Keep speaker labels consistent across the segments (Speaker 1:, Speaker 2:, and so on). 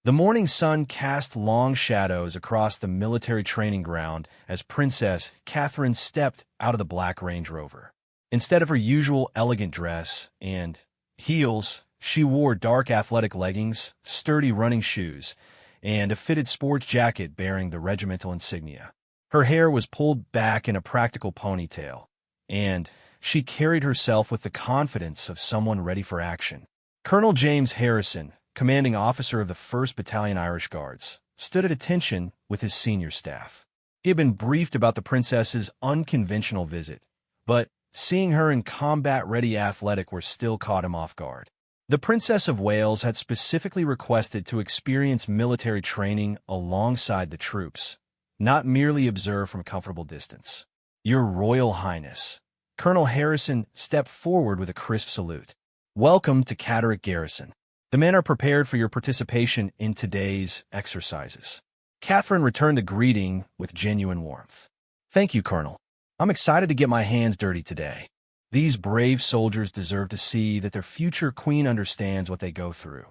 Speaker 1: The morning sun cast long shadows across the military training ground as Princess Catherine stepped out of the black Range Rover. Instead of her usual elegant dress and heels, she wore dark athletic leggings, sturdy running shoes, and a fitted sports jacket bearing the regimental insignia. Her hair was pulled back in a practical ponytail, and she carried herself with the confidence of someone ready for action. Colonel James Harrison, commanding officer of the 1st Battalion Irish Guards, stood at attention with his senior staff. He had been briefed about the princess's unconventional visit, but seeing her in combat-ready athletic still caught him off guard. The Princess of Wales had specifically requested to experience military training alongside the troops, not merely observe from a comfortable distance. "Your Royal Highness." Colonel Harrison stepped forward with a crisp salute. "Welcome to Catterick Garrison. The men are prepared for your participation in today's exercises." Catherine returned the greeting with genuine warmth. "Thank you, Colonel. I'm excited to get my hands dirty today. These brave soldiers deserve to see that their future queen understands what they go through."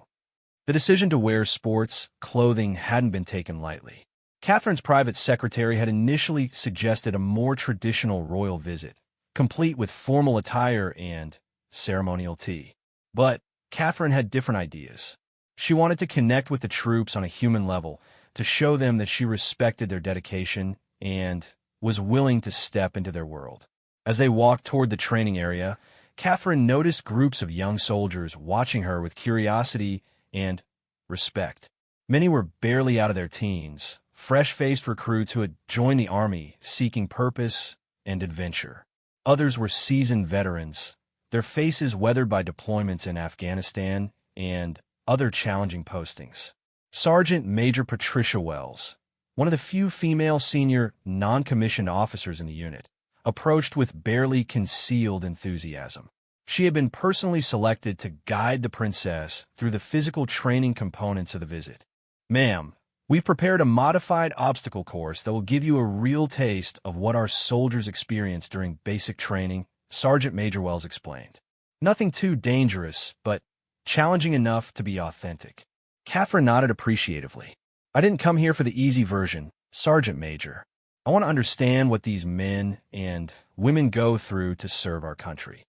Speaker 1: The decision to wear sports clothing hadn't been taken lightly. Catherine's private secretary had initially suggested a more traditional royal visit, complete with formal attire and ceremonial tea. But Catherine had different ideas. She wanted to connect with the troops on a human level, to show them that she respected their dedication and was willing to step into their world. As they walked toward the training area, Catherine noticed groups of young soldiers watching her with curiosity and respect. Many were barely out of their teens, fresh-faced recruits who had joined the army seeking purpose and adventure. Others were seasoned veterans, their faces weathered by deployments in Afghanistan and other challenging postings. Sergeant Major Patricia Wells, one of the few female senior non-commissioned officers in the unit, approached with barely concealed enthusiasm. She had been personally selected to guide the princess through the physical training components of the visit. "Ma'am, we've prepared a modified obstacle course that will give you a real taste of what our soldiers experience during basic training," Sergeant Major Wells explained. "Nothing too dangerous, but challenging enough to be authentic." Catherine nodded appreciatively. "I didn't come here for the easy version, Sergeant Major. I want to understand what these men and women go through to serve our country."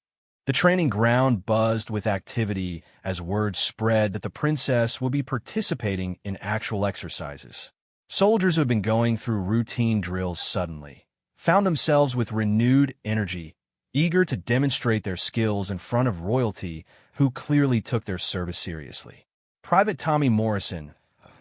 Speaker 1: The training ground buzzed with activity as word spread that the princess would be participating in actual exercises. Soldiers who had been going through routine drills suddenly found themselves with renewed energy, eager to demonstrate their skills in front of royalty who clearly took their service seriously. Private Tommy Morrison,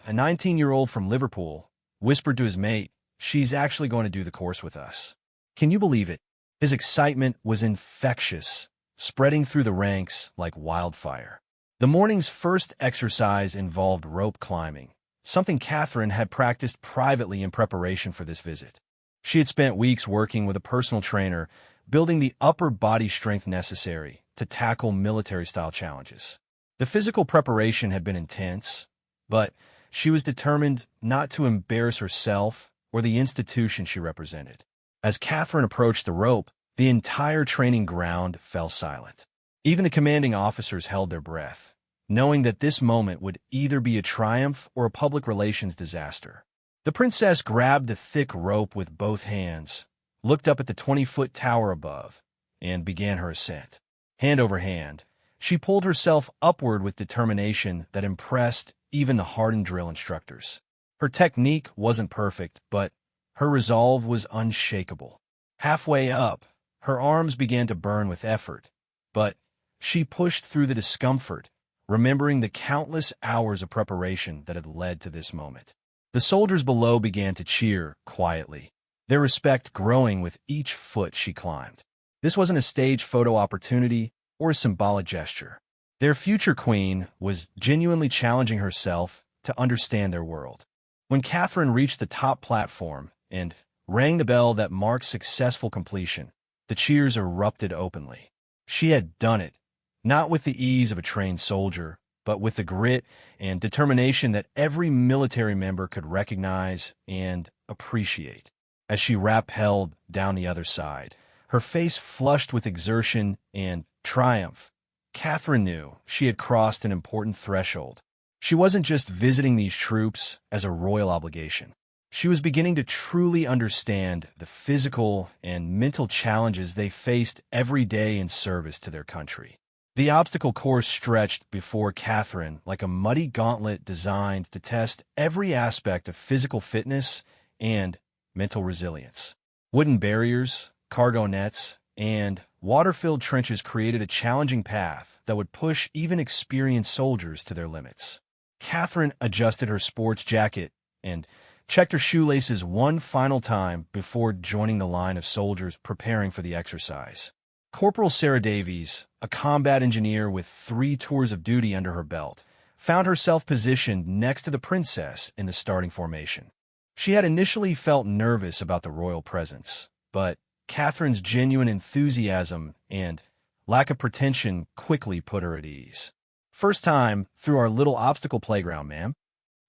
Speaker 1: a 19-year-old from Liverpool, whispered to his mate, "She's actually going to do the course with us." Can you believe it? His excitement was infectious, spreading through the ranks like wildfire. The morning's first exercise involved rope climbing, something Catherine had practiced privately in preparation for this visit. She had spent weeks working with a personal trainer, building the upper body strength necessary to tackle military-style challenges. The physical preparation had been intense, but she was determined not to embarrass herself or the institution she represented. As Catherine approached the rope, the entire training ground fell silent. Even the commanding officers held their breath, knowing that this moment would either be a triumph or a public relations disaster. The princess grabbed the thick rope with both hands, looked up at the 20-foot tower above, and began her ascent. Hand over hand, she pulled herself upward with determination that impressed even the hardened drill instructors. Her technique wasn't perfect, but her resolve was unshakable. Halfway up, her arms began to burn with effort, but she pushed through the discomfort, remembering the countless hours of preparation that had led to this moment. The soldiers below began to cheer quietly, their respect growing with each foot she climbed. This wasn't a stage photo opportunity or a symbolic gesture. Their future queen was genuinely challenging herself to understand their world. When Catherine reached the top platform and rang the bell that marked successful completion, the cheers erupted openly. She had done it, not with the ease of a trained soldier, but with the grit and determination that every military member could recognize and appreciate. As she rappelled down the other side, her face flushed with exertion and triumph, Catherine knew she had crossed an important threshold. She wasn't just visiting these troops as a royal obligation. She was beginning to truly understand the physical and mental challenges they faced every day in service to their country. The obstacle course stretched before Catherine like a muddy gauntlet designed to test every aspect of physical fitness and mental resilience. Wooden barriers, cargo nets, and water-filled trenches created a challenging path that would push even experienced soldiers to their limits. Catherine adjusted her sports jacket and checked her shoelaces one final time before joining the line of soldiers preparing for the exercise. Corporal Sarah Davies, a combat engineer with 3 tours of duty under her belt, found herself positioned next to the princess in the starting formation. She had initially felt nervous about the royal presence, but Catherine's genuine enthusiasm and lack of pretension quickly put her at ease. "First time through our little obstacle playground, ma'am?"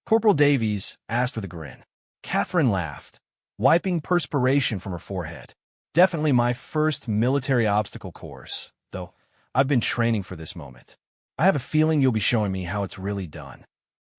Speaker 1: Corporal Davies asked with a grin. Catherine laughed, wiping perspiration from her forehead. "Definitely my first military obstacle course, though I've been training for this moment. I have a feeling you'll be showing me how it's really done."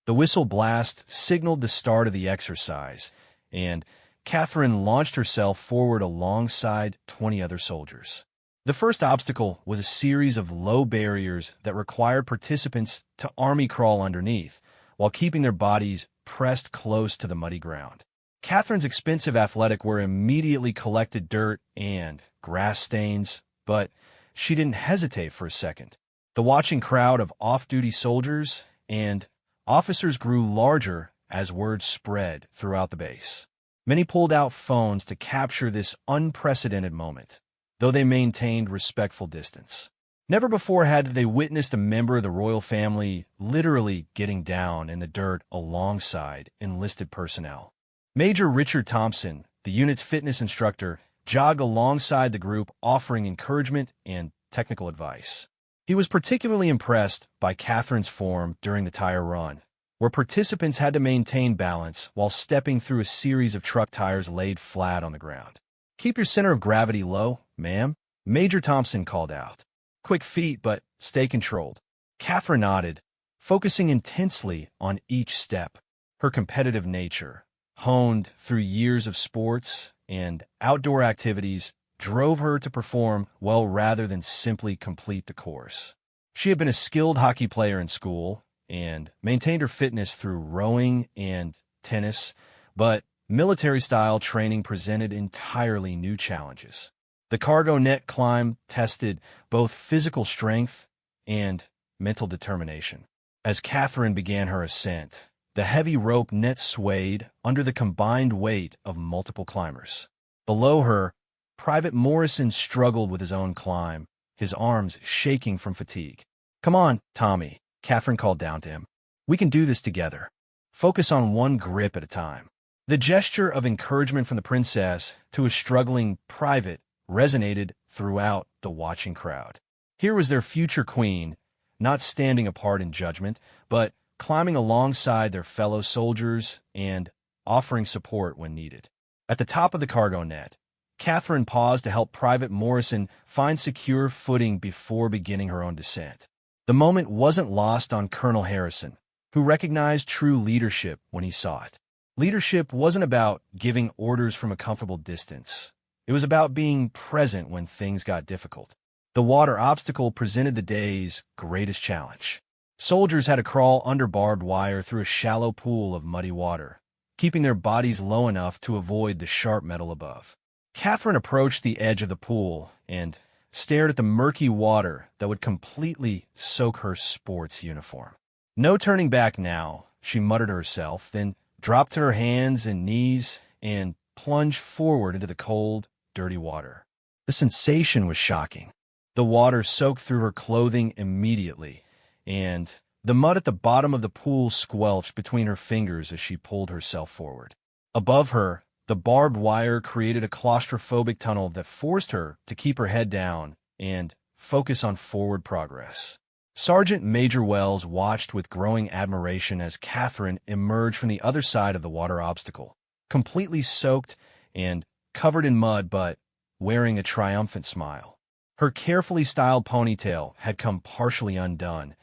Speaker 1: The whistle blast signaled the start of the exercise, and Catherine launched herself forward alongside 20 other soldiers. The first obstacle was a series of low barriers that required participants to army crawl underneath, while keeping their bodies pressed close to the muddy ground. Catherine's expensive athletic wear immediately collected dirt and grass stains, but she didn't hesitate for a second. The watching crowd of off-duty soldiers and officers grew larger as word spread throughout the base. Many pulled out phones to capture this unprecedented moment, though they maintained respectful distance. Never before had they witnessed a member of the royal family literally getting down in the dirt alongside enlisted personnel. Major Richard Thompson, the unit's fitness instructor, jogged alongside the group offering encouragement and technical advice. He was particularly impressed by Catherine's form during the tire run, where participants had to maintain balance while stepping through a series of truck tires laid flat on the ground. "Keep your center of gravity low, ma'am," Major Thompson called out. "Quick feet, but stay controlled." Catherine nodded, focusing intensely on each step. Her competitive nature, honed through years of sports and outdoor activities, drove her to perform well rather than simply complete the course. She had been a skilled hockey player in school and maintained her fitness through rowing and tennis, but military-style training presented entirely new challenges. The cargo net climb tested both physical strength and mental determination. As Catherine began her ascent, the heavy rope net swayed under the combined weight of multiple climbers. Below her, Private Morrison struggled with his own climb, his arms shaking from fatigue. "Come on, Tommy," Catherine called down to him. "We can do this together. Focus on one grip at a time." The gesture of encouragement from the princess to a struggling private resonated throughout the watching crowd. Here was their future queen, not standing apart in judgment, but climbing alongside their fellow soldiers and offering support when needed. At the top of the cargo net, Catherine paused to help Private Morrison find secure footing before beginning her own descent. The moment wasn't lost on Colonel Harrison, who recognized true leadership when he saw it. Leadership wasn't about giving orders from a comfortable distance. It was about being present when things got difficult. The water obstacle presented the day's greatest challenge. Soldiers had to crawl under barbed wire through a shallow pool of muddy water, keeping their bodies low enough to avoid the sharp metal above. Catherine approached the edge of the pool and stared at the murky water that would completely soak her sports uniform. "No turning back now," she muttered to herself, then dropped to her hands and knees and plunged forward into the cold, dirty water. The sensation was shocking. The water soaked through her clothing immediately, and the mud at the bottom of the pool squelched between her fingers as she pulled herself forward. Above her, the barbed wire created a claustrophobic tunnel that forced her to keep her head down and focus on forward progress. Sergeant Major Wells watched with growing admiration as Catherine emerged from the other side of the water obstacle, completely soaked and covered in mud but wearing a triumphant smile. Her carefully styled ponytail had come partially undone,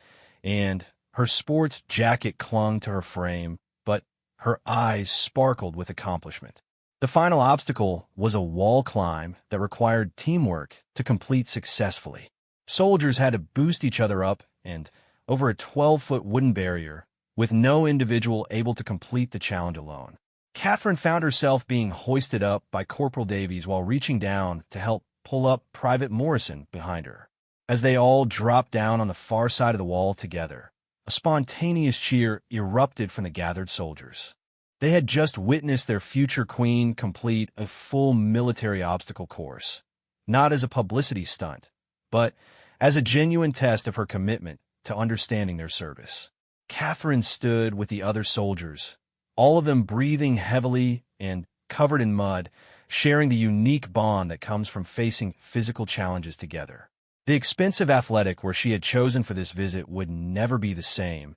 Speaker 1: and Her sports jacket clung to her frame, but her eyes sparkled with accomplishment. The final obstacle was a wall climb that required teamwork to complete successfully. Soldiers had to boost each other up and over a 12-foot wooden barrier, with no individual able to complete the challenge alone. Catherine found herself being hoisted up by Corporal Davies while reaching down to help pull up Private Morrison behind her. As they all dropped down on the far side of the wall together, a spontaneous cheer erupted from the gathered soldiers. They had just witnessed their future queen complete a full military obstacle course, not as a publicity stunt, but as a genuine test of her commitment to understanding their service. Catherine stood with the other soldiers, all of them breathing heavily and covered in mud, sharing the unique bond that comes from facing physical challenges together. The expensive athletic where she had chosen for this visit would never be the same,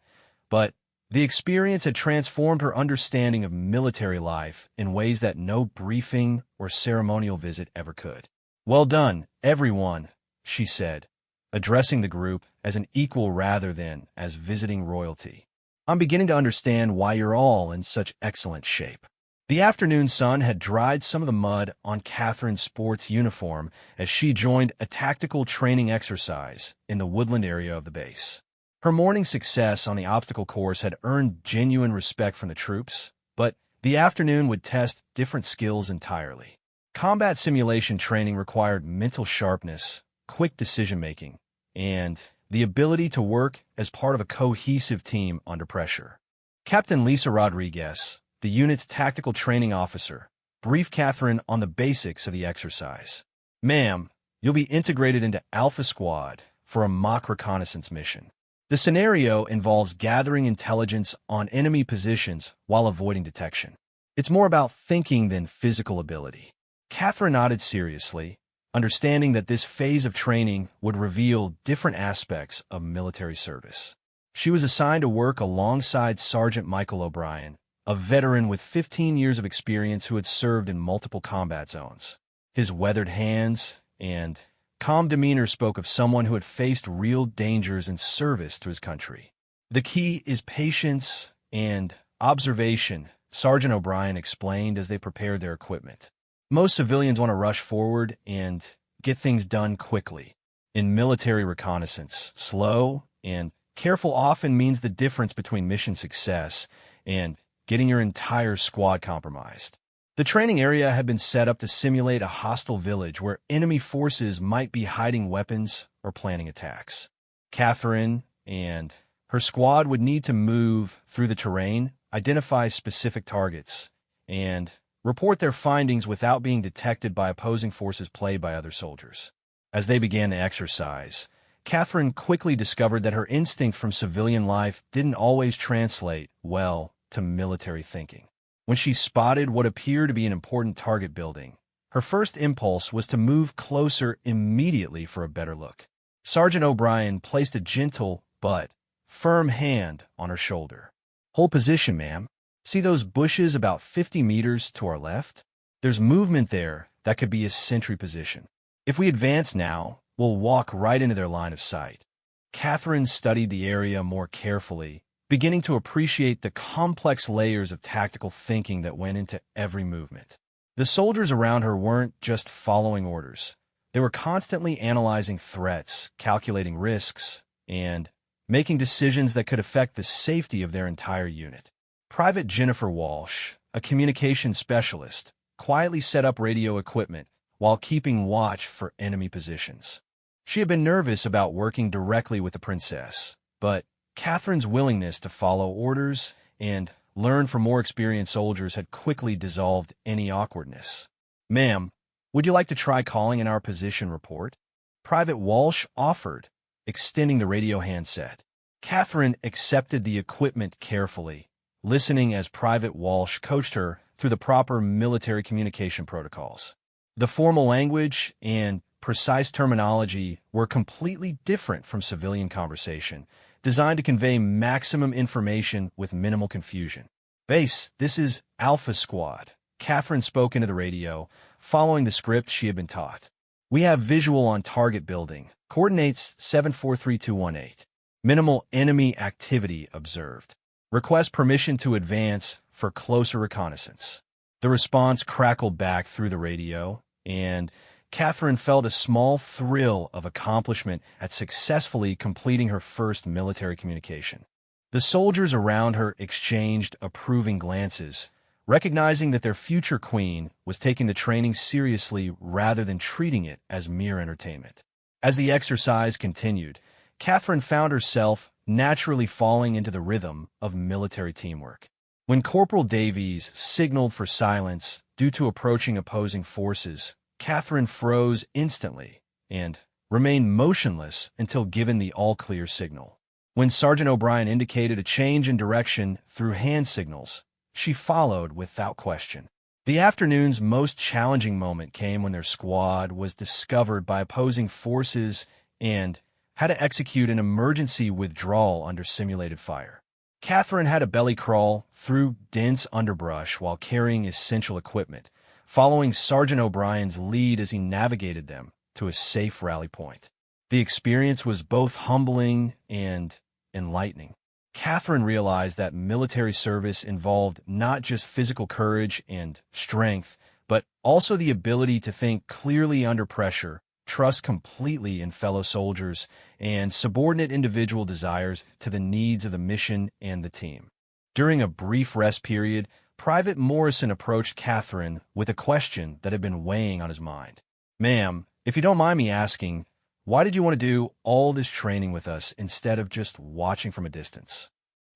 Speaker 1: but the experience had transformed her understanding of military life in ways that no briefing or ceremonial visit ever could. "Well done, everyone," she said, addressing the group as an equal rather than as visiting royalty. "I'm beginning to understand why you're all in such excellent shape." The afternoon sun had dried some of the mud on Catherine's sports uniform as she joined a tactical training exercise in the woodland area of the base. Her morning success on the obstacle course had earned genuine respect from the troops, but the afternoon would test different skills entirely. Combat simulation training required mental sharpness, quick decision-making, and the ability to work as part of a cohesive team under pressure. Captain Lisa Rodriguez, the unit's tactical training officer, briefed Catherine on the basics of the exercise. "Ma'am, you'll be integrated into Alpha Squad for a mock reconnaissance mission. The scenario involves gathering intelligence on enemy positions while avoiding detection. It's more about thinking than physical ability." Catherine nodded seriously, understanding that this phase of training would reveal different aspects of military service. She was assigned to work alongside Sergeant Michael O'Brien, a veteran with 15 years of experience who had served in multiple combat zones. His weathered hands and calm demeanor spoke of someone who had faced real dangers in service to his country. "The key is patience and observation," Sergeant O'Brien explained as they prepared their equipment. "Most civilians want to rush forward and get things done quickly. In military reconnaissance, slow and careful often means the difference between mission success and getting your entire squad compromised." The training area had been set up to simulate a hostile village where enemy forces might be hiding weapons or planning attacks. Catherine and her squad would need to move through the terrain, identify specific targets, and report their findings without being detected by opposing forces played by other soldiers. As they began the exercise, Catherine quickly discovered that her instinct from civilian life didn't always translate well to military thinking. When she spotted what appeared to be an important target building, her first impulse was to move closer immediately for a better look. Sergeant O'Brien placed a gentle but firm hand on her shoulder. "Hold position, ma'am. See those bushes about 50 meters to our left? There's movement there that could be a sentry position. If we advance now, we'll walk right into their line of sight." Catherine studied the area more carefully, beginning to appreciate the complex layers of tactical thinking that went into every movement. The soldiers around her weren't just following orders. They were constantly analyzing threats, calculating risks, and making decisions that could affect the safety of their entire unit. Private Jennifer Walsh, a communications specialist, quietly set up radio equipment while keeping watch for enemy positions. She had been nervous about working directly with the princess, but Catherine's willingness to follow orders and learn from more experienced soldiers had quickly dissolved any awkwardness. "Ma'am, would you like to try calling in our position report?" Private Walsh offered, extending the radio handset. Catherine accepted the equipment carefully, listening as Private Walsh coached her through the proper military communication protocols. The formal language and precise terminology were completely different from civilian conversation, designed to convey maximum information with minimal confusion. "Base, this is Alpha Squad," Catherine spoke into the radio, following the script she had been taught. "We have visual on target building. Coordinates 743218. Minimal enemy activity observed. Request permission to advance for closer reconnaissance. The response crackled back through the radio, and Catherine felt a small thrill of accomplishment at successfully completing her first military communication. The soldiers around her exchanged approving glances, recognizing that their future queen was taking the training seriously rather than treating it as mere entertainment. As the exercise continued, Catherine found herself naturally falling into the rhythm of military teamwork. When Corporal Davies signaled for silence due to approaching opposing forces, Catherine froze instantly and remained motionless until given the all-clear signal. When Sergeant O'Brien indicated a change in direction through hand signals, she followed without question. The afternoon's most challenging moment came when their squad was discovered by opposing forces and had to execute an emergency withdrawal under simulated fire. Catherine had a belly crawl through dense underbrush while carrying essential equipment, following Sergeant O'Brien's lead as he navigated them to a safe rally point. The experience was both humbling and enlightening. Catherine realized that military service involved not just physical courage and strength, but also the ability to think clearly under pressure, trust completely in fellow soldiers, and subordinate individual desires to the needs of the mission and the team. During a brief rest period, Private Morrison approached Catherine with a question that had been weighing on his mind. "Ma'am, if you don't mind me asking, why did you want to do all this training with us instead of just watching from a distance?"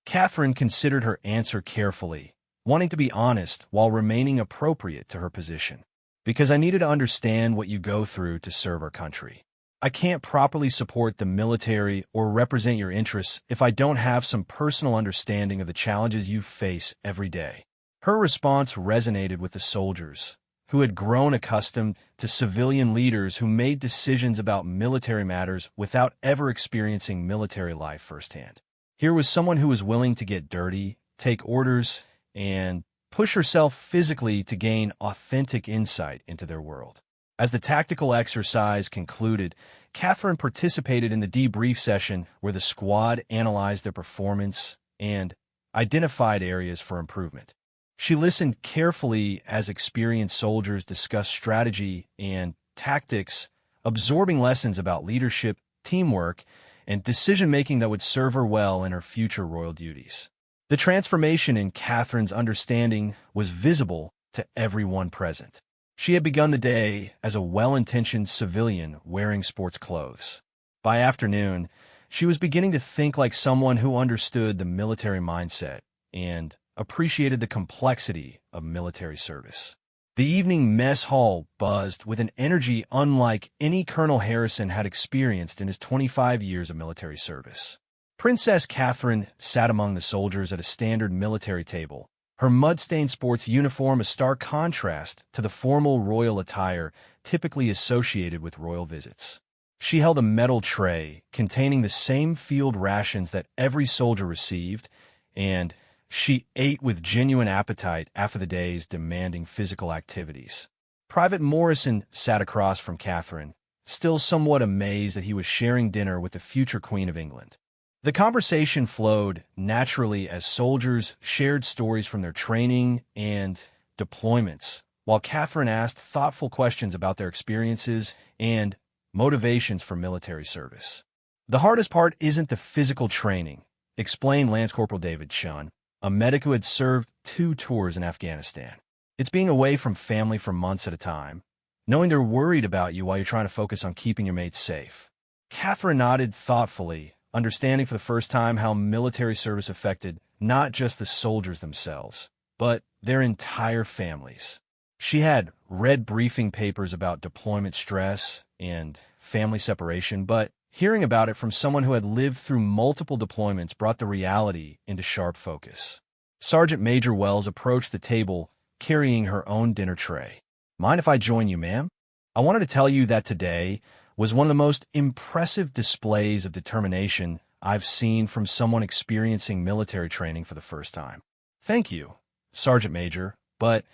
Speaker 1: Catherine considered her answer carefully, wanting to be honest while remaining appropriate to her position. "Because I needed to understand what you go through to serve our country. I can't properly support the military or represent your interests if I don't have some personal understanding of the challenges you face every day." Her response resonated with the soldiers, who had grown accustomed to civilian leaders who made decisions about military matters without ever experiencing military life firsthand. Here was someone who was willing to get dirty, take orders, and push herself physically to gain authentic insight into their world. As the tactical exercise concluded, Catherine participated in the debrief session where the squad analyzed their performance and identified areas for improvement. She listened carefully as experienced soldiers discussed strategy and tactics, absorbing lessons about leadership, teamwork, and decision-making that would serve her well in her future royal duties. The transformation in Catherine's understanding was visible to everyone present. She had begun the day as a well-intentioned civilian wearing sports clothes. By afternoon, she was beginning to think like someone who understood the military mindset and appreciated the complexity of military service. The evening mess hall buzzed with an energy unlike any Colonel Harrison had experienced in his 25 years of military service. Princess Catherine sat among the soldiers at a standard military table, her mud-stained sports uniform a stark contrast to the formal royal attire typically associated with royal visits. She held a metal tray containing the same field rations that every soldier received, and she ate with genuine appetite after the day's demanding physical activities. Private Morrison sat across from Catherine, still somewhat amazed that he was sharing dinner with the future Queen of England. The conversation flowed naturally as soldiers shared stories from their training and deployments, while Catherine asked thoughtful questions about their experiences and motivations for military service. "The hardest part isn't the physical training," explained Lance Corporal David Shun, a medic who had served 2 tours in Afghanistan. "It's being away from family for months at a time, knowing they're worried about you while you're trying to focus on keeping your mates safe." Catherine nodded thoughtfully, understanding for the first time how military service affected not just the soldiers themselves, but their entire families. She had read briefing papers about deployment stress and family separation, but hearing about it from someone who had lived through multiple deployments brought the reality into sharp focus. Sergeant Major Wells approached the table, carrying her own dinner tray. "Mind if I join you, ma'am? I wanted to tell you that today was one of the most impressive displays of determination I've seen from someone experiencing military training for the first time." "Thank you, Sergeant Major, but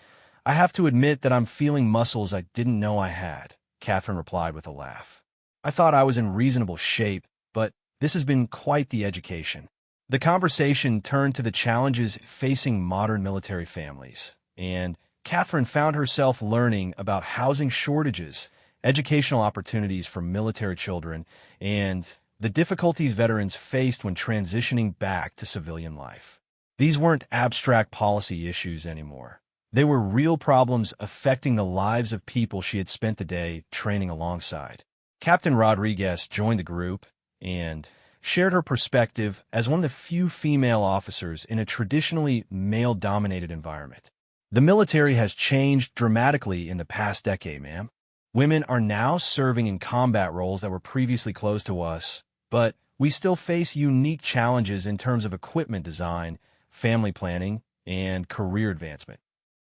Speaker 1: I have to admit that I'm feeling muscles I didn't know I had," Catherine replied with a laugh. "I thought I was in reasonable shape, but This has been quite the education. The conversation turned to the challenges facing modern military families, and Catherine found herself learning about housing shortages, educational opportunities for military children, and the difficulties veterans faced when transitioning back to civilian life. These weren't abstract policy issues anymore. They were real problems affecting the lives of people she had spent the day training alongside. Captain Rodriguez joined the group and shared her perspective as one of the few female officers in a traditionally male-dominated environment. The military has changed dramatically in the past decade, ma'am. Women are now serving in combat roles that were previously closed to us, but we still face unique challenges in terms of equipment design, family planning, and career advancement.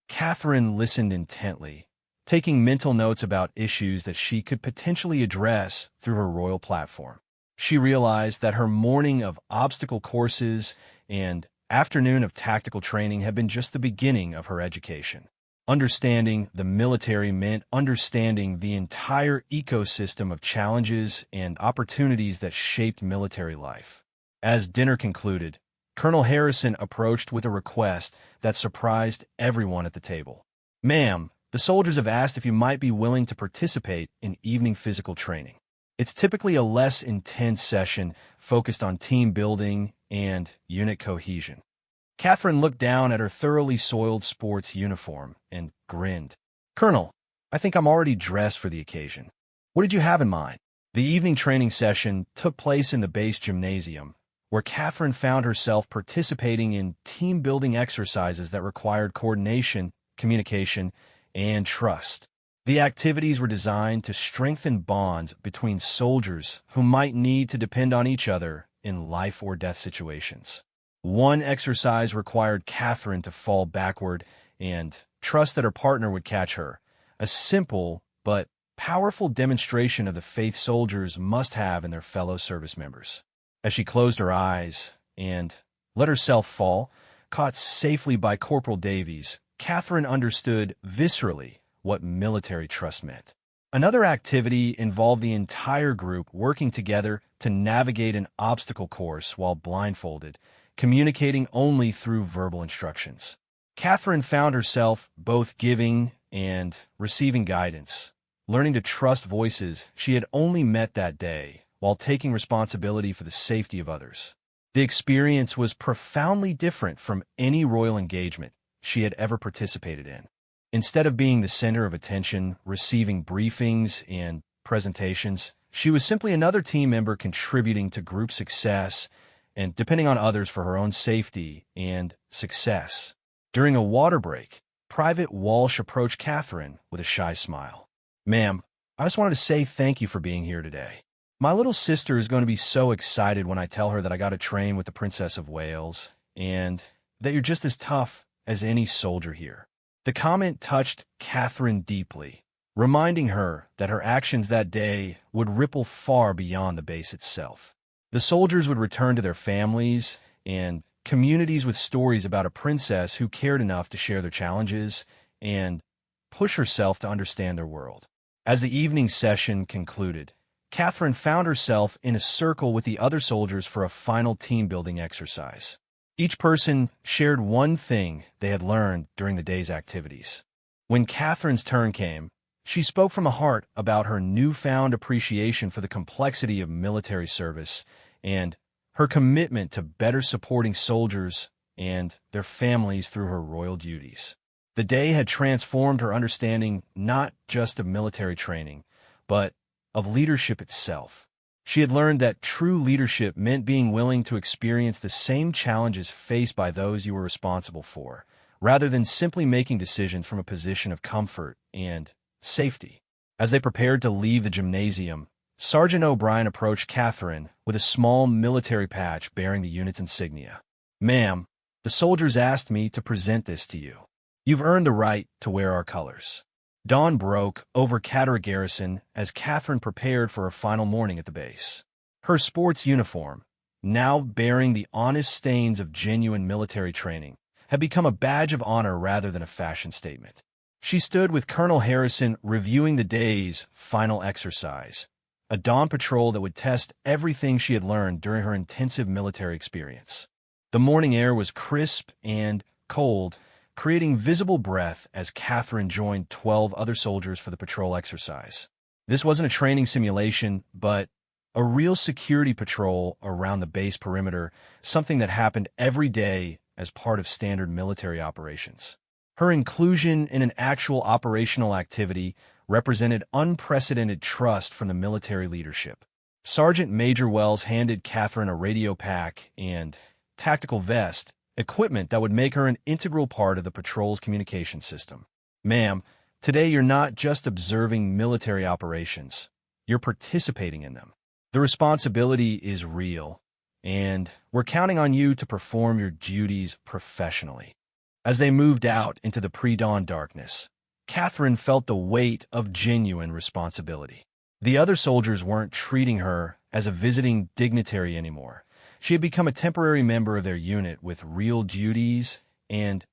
Speaker 1: Catherine listened intently, taking mental notes about issues that she could potentially address through her royal platform. She realized that her morning of obstacle courses and afternoon of tactical training had been just the beginning of her education. Understanding the military meant understanding the entire ecosystem of challenges and opportunities that shaped military life. As dinner concluded, Colonel Harrison approached with a request that surprised everyone at the table. "Ma'am, the soldiers have asked if you might be willing to participate in evening physical training. It's typically a less intense session focused on team building and unit cohesion." Catherine looked down at her thoroughly soiled sports uniform and grinned. "Colonel, I think I'm already dressed for the occasion. What did you have in mind?" The evening training session took place in the base gymnasium, where Catherine found herself participating in team-building exercises that required coordination, communication, and trust. The activities were designed to strengthen bonds between soldiers who might need to depend on each other in life or death situations. One exercise required Catherine to fall backward and trust that her partner would catch her, a simple but powerful demonstration of the faith soldiers must have in their fellow service members. As she closed her eyes and let herself fall, caught safely by Corporal Davies, Catherine understood viscerally what military trust meant. Another activity involved the entire group working together to navigate an obstacle course while blindfolded, communicating only through verbal instructions. Catherine found herself both giving and receiving guidance, learning to trust voices she had only met that day, while taking responsibility for the safety of others. The experience was profoundly different from any royal engagement she had ever participated in. Instead of being the center of attention, receiving briefings and presentations, she was simply another team member contributing to group success and depending on others for her own safety and success. During a water break, Private Walsh approached Catherine with a shy smile. "Ma'am, I just wanted to say thank you for being here today. My little sister is going to be so excited when I tell her that I got to train with the Princess of Wales, and that you're just as tough as any soldier here." The comment touched Catherine deeply, reminding her that her actions that day would ripple far beyond the base itself. The soldiers would return to their families and communities with stories about a princess who cared enough to share their challenges and push herself to understand their world. As the evening session concluded, Catherine found herself in a circle with the other soldiers for a final team-building exercise. Each person shared one thing they had learned during the day's activities. When Catherine's turn came, she spoke from the heart about her newfound appreciation for the complexity of military service and her commitment to better supporting soldiers and their families through her royal duties. The day had transformed her understanding not just of military training, but of leadership itself. She had learned that true leadership meant being willing to experience the same challenges faced by those you were responsible for, rather than simply making decisions from a position of comfort and safety. As they prepared to leave the gymnasium, Sergeant O'Brien approached Catherine with a small military patch bearing the unit's insignia. "Ma'am, the soldiers asked me to present this to you. You've earned the right to wear our colors." Dawn broke over Catterick Garrison as Catherine prepared for her final morning at the base. Her sports uniform, now bearing the honest stains of genuine military training, had become a badge of honor rather than a fashion statement. She stood with Colonel Harrison reviewing the day's final exercise, a dawn patrol that would test everything she had learned during her intensive military experience. The morning air was crisp and cold, creating visible breath as Catherine joined 12 other soldiers for the patrol exercise. This wasn't a training simulation, but a real security patrol around the base perimeter, something that happened every day as part of standard military operations. Her inclusion in an actual operational activity represented unprecedented trust from the military leadership. Sergeant Major Wells handed Catherine a radio pack and tactical vest, equipment that would make her an integral part of the patrol's communication system. Ma'am, today you're not just observing military operations, you're participating in them. The responsibility is real, and we're counting on you to perform your duties professionally. As they moved out into the pre-dawn darkness, Catherine felt the weight of genuine responsibility. The other soldiers weren't treating her as a visiting dignitary anymore. She had become a temporary member of their unit with real duties and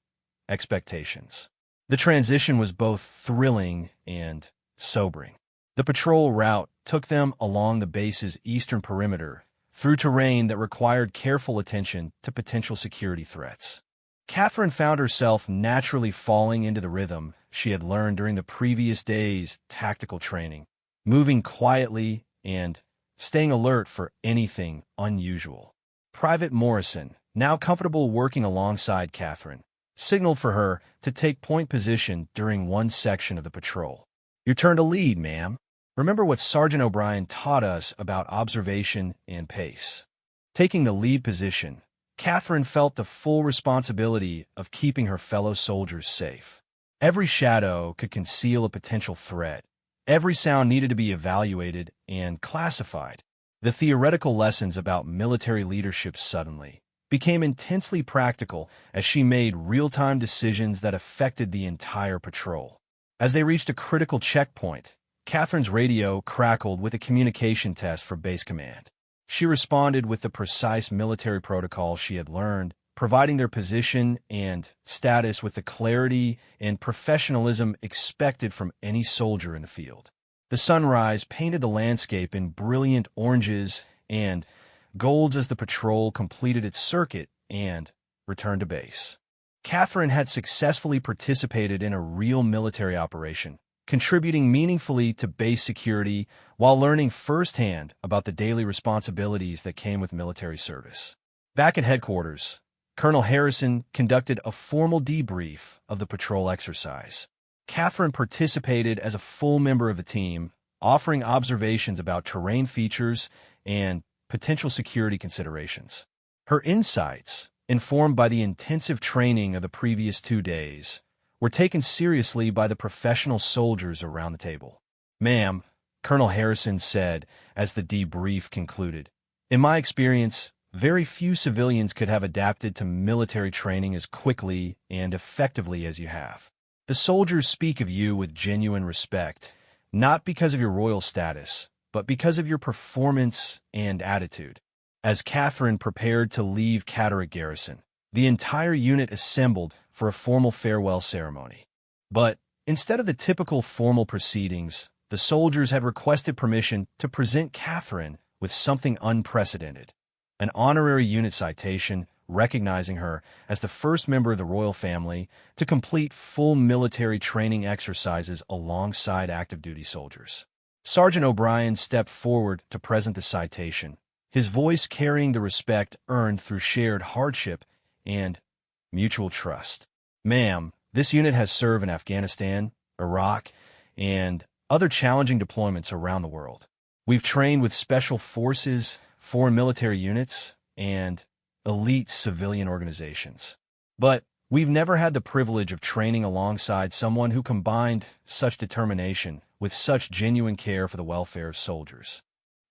Speaker 1: expectations. The transition was both thrilling and sobering. The patrol route took them along the base's eastern perimeter, through terrain that required careful attention to potential security threats. Catherine found herself naturally falling into the rhythm she had learned during the previous day's tactical training, moving quietly and staying alert for anything unusual. Private Morrison, now comfortable working alongside Catherine, signaled for her to take point position during one section of the patrol. "Your turn to lead, ma'am. Remember what Sergeant O'Brien taught us about observation and pace." Taking the lead position, Catherine felt the full responsibility of keeping her fellow soldiers safe. Every shadow could conceal a potential threat. Every sound needed to be evaluated and classified. The theoretical lessons about military leadership suddenly became intensely practical as she made real-time decisions that affected the entire patrol. As they reached a critical checkpoint, Catherine's radio crackled with a communication test for base command. She responded with the precise military protocol she had learned, providing their position and status with the clarity and professionalism expected from any soldier in the field. The sunrise painted the landscape in brilliant oranges and golds as the patrol completed its circuit and returned to base. Catherine had successfully participated in a real military operation, contributing meaningfully to base security while learning firsthand about the daily responsibilities that came with military service. Back at headquarters, Colonel Harrison conducted a formal debrief of the patrol exercise. Catherine participated as a full member of the team, offering observations about terrain features and potential security considerations. Her insights, informed by the intensive training of the previous 2 days, were taken seriously by the professional soldiers around the table. "Ma'am," Colonel Harrison said as the debrief concluded, "in my experience, very few civilians could have adapted to military training as quickly and effectively as you have. The soldiers speak of you with genuine respect, not because of your royal status, but because of your performance and attitude." As Catherine prepared to leave Catterick Garrison, the entire unit assembled for a formal farewell ceremony. But instead of the typical formal proceedings, the soldiers had requested permission to present Catherine with something unprecedented, an honorary unit citation recognizing her as the first member of the royal family to complete full military training exercises alongside active-duty soldiers. Sergeant O'Brien stepped forward to present the citation, his voice carrying the respect earned through shared hardship and mutual trust. "Ma'am, this unit has served in Afghanistan, Iraq, and other challenging deployments around the world. We've trained with special forces, foreign military units, and elite civilian organizations. But we've never had the privilege of training alongside someone who combined such determination with such genuine care for the welfare of soldiers."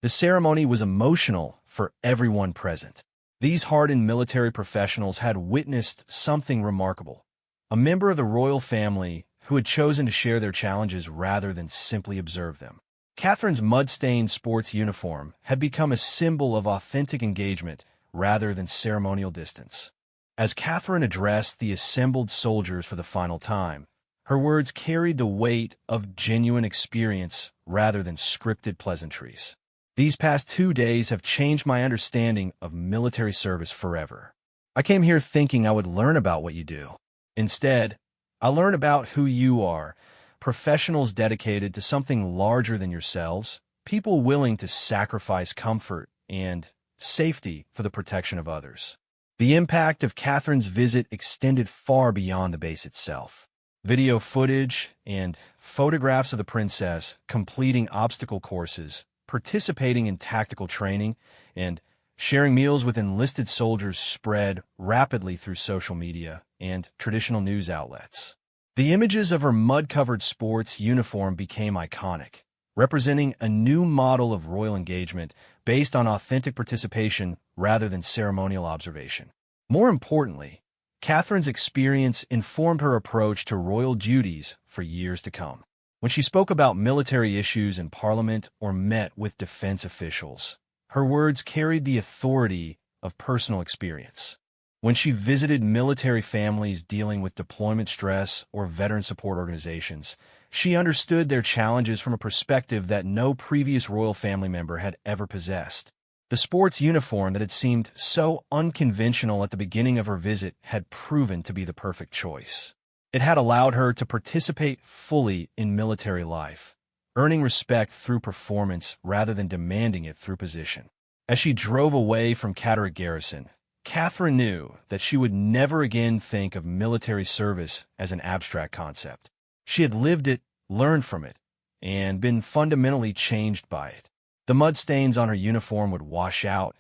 Speaker 1: The ceremony was emotional for everyone present. These hardened military professionals had witnessed something remarkable. A member of the royal family who had chosen to share their challenges rather than simply observe them. Catherine's mud-stained sports uniform had become a symbol of authentic engagement rather than ceremonial distance. As Catherine addressed the assembled soldiers for the final time, Her words carried the weight of genuine experience rather than scripted pleasantries. These past 2 days have changed my understanding of military service forever. I came here thinking I would learn about what you do. Instead, I learned about who you are, professionals dedicated to something larger than yourselves, people willing to sacrifice comfort and safety for the protection of others. The impact of Catherine's visit extended far beyond the base itself. Video footage and photographs of the princess completing obstacle courses, participating in tactical training, and sharing meals with enlisted soldiers spread rapidly through social media and traditional news outlets. The images of her mud-covered sports uniform became iconic, representing a new model of royal engagement based on authentic participation rather than ceremonial observation. More importantly, Catherine's experience informed her approach to royal duties for years to come. When she spoke about military issues in Parliament or met with defense officials, her words carried the authority of personal experience. When she visited military families dealing with deployment stress or veteran support organizations, she understood their challenges from a perspective that no previous royal family member had ever possessed. The sports uniform that had seemed so unconventional at the beginning of her visit had proven to be the perfect choice. It had allowed her to participate fully in military life, earning respect through performance rather than demanding it through position. As she drove away from Catterick Garrison, Catherine knew that she would never again think of military service as an abstract concept. She had lived it, learned from it, and been fundamentally changed by it. The mud stains on her uniform would wash out,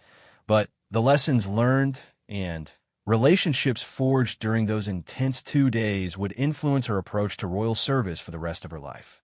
Speaker 1: but the lessons learned and relationships forged during those intense 2 days would influence her approach to royal service for the rest of her life.